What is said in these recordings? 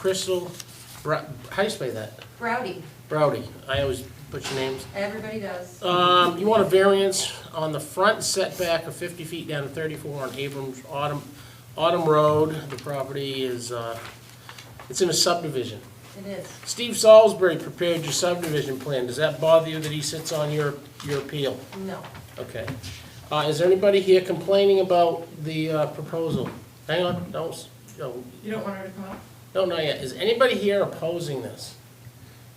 Crystal, how do you spell that? Rowdy, Browdy. I always put your names. everybody does. You want a variance on the front setback of 50 feet down to 34 on Abrams Autumn Road. The property is, it's in a subdivision. It is. Steve Salisbury prepared your subdivision plan. Does that bother you that he sits on your appeal? No. Okay. Is there anybody here complaining about the proposal? Hang on, no, You don't want her to come up? no, not yet. Is anybody here opposing this?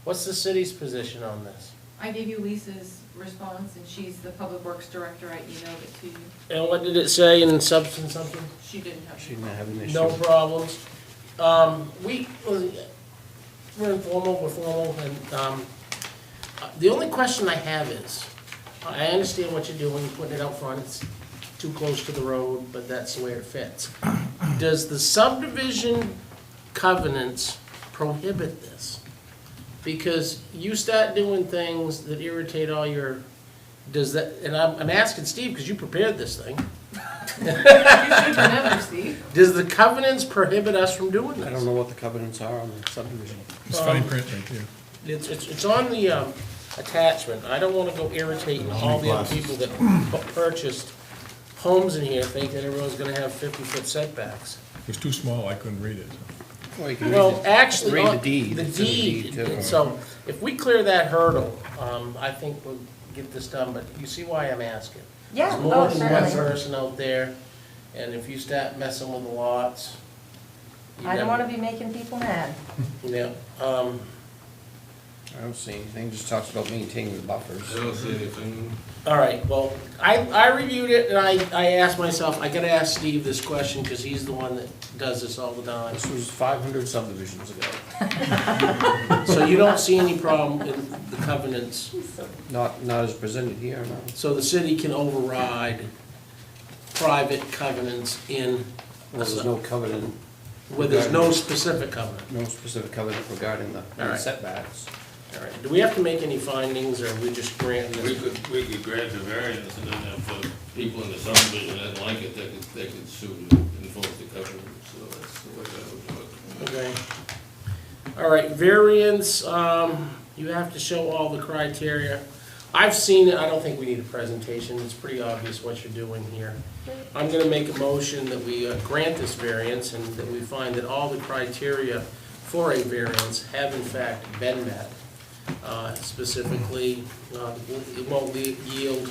What's the city's position on this? I gave you Lisa's response, and she's the Public Works Director. I emailed it to you. And what did it say in substance something? She didn't have. She didn't have an issue. No problems. We're informal, we're formal, and the only question I have is, I understand what you're doing, putting it out front, it's too close to the road, but that's the way it fits. Does the subdivision covenants prohibit this? Because you start doing things that irritate all your, does that, and I'm asking Steve, because you prepared this thing. You should remember, Steve. Does the covenants prohibit us from doing this? I don't know what the covenants are on the subdivision. It's fine print right there. It's on the attachment. I don't want to go irritating all the other people that purchased homes in here thinking everyone's going to have 50-foot setbacks. It was too small, I couldn't read it. Well, you can Well, read actually, read the on- deed. the It's in the deed, deed, too. so if we clear that hurdle, I think we'll get this done, but you see why I'm asking? Yeah, There's oh, more than one certainly. person out there, and if you start messing with the lots. you I don't never- want to be making people mad. Yeah, I don't see anything, just talks about maintaining the buffers. I don't see anything. all right, well, I reviewed it, and I asked myself, I gotta ask Steve this question, because he's the one that does this all the time. This was 500 subdivisions ago. So you don't see any problem in the covenants, Not as presented here, no. so the city can override private covenants in, Well, there's no covenant, where there's no specific covenant. no specific covenant regarding the All right. setbacks. All right, do we have to make any findings, or are we just granting We this? could grant the variance, and then if people in the subdivision didn't like it, they could sue to enforce the covenant, so that's the way that would work. Okay. All right, variance, you have to show all the criteria. I've seen it, I don't think we need a presentation, it's pretty obvious what you're doing here. I'm gonna make a motion that we grant this variance, and that we find that all the criteria for a variance have in fact been met. Specifically, it won't yield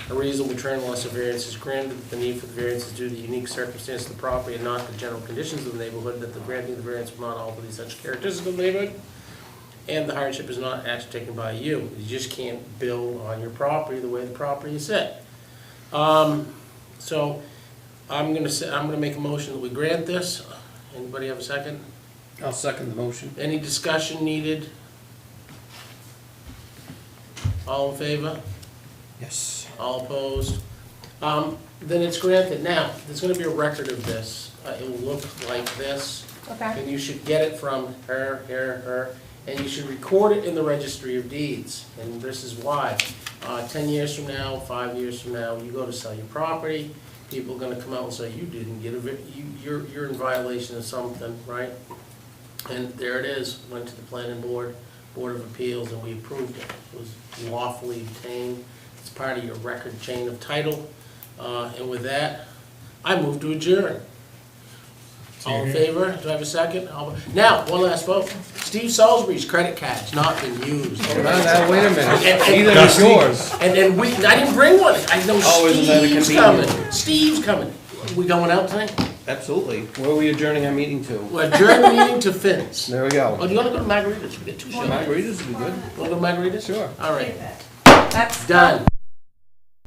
a reasonable return unless a variance is granted. The need for the variance is due to the unique circumstances of the property and not the general conditions of the neighborhood, that the granting of the variance will not alter the essential characteristics of the neighborhood, and the hardship is not action taken by you. You just can't build on your property the way the property is set. So I'm gonna make a motion that we grant this. Anybody have a second? I'll second the motion. Any discussion needed? All in favor? Yes. All opposed? Then it's granted. Now, there's gonna be a record of this. It will look like this, Okay. and you should get it from her, and you should record it in the registry of deeds. And this is why. 10 years from now, 5 years from now, you go to sell your property, people are gonna come out and say, you didn't get you're in violation of something, right? And there it is, went to the planning board, Board of Appeals, and we approved it. It was lawfully obtained. It's part of your record chain of title. And with that, I move to adjourn. All in favor? Do I have a second? Now, one last vote. Steve Salisbury's credit card's not been used. Now, wait a minute. And- Either it's yours. And I didn't bring one. I know Oh, isn't that a Steve's convenient? coming. Steve's coming. We going out tonight? Absolutely. Where are we adjourning our meeting to? We're adjourning the meeting to Finn's. There we Oh, go. do you wanna go to Margaritas? We get two. Margaritas would be good. Wanna go to Margaritas? Sure. All right, That's done.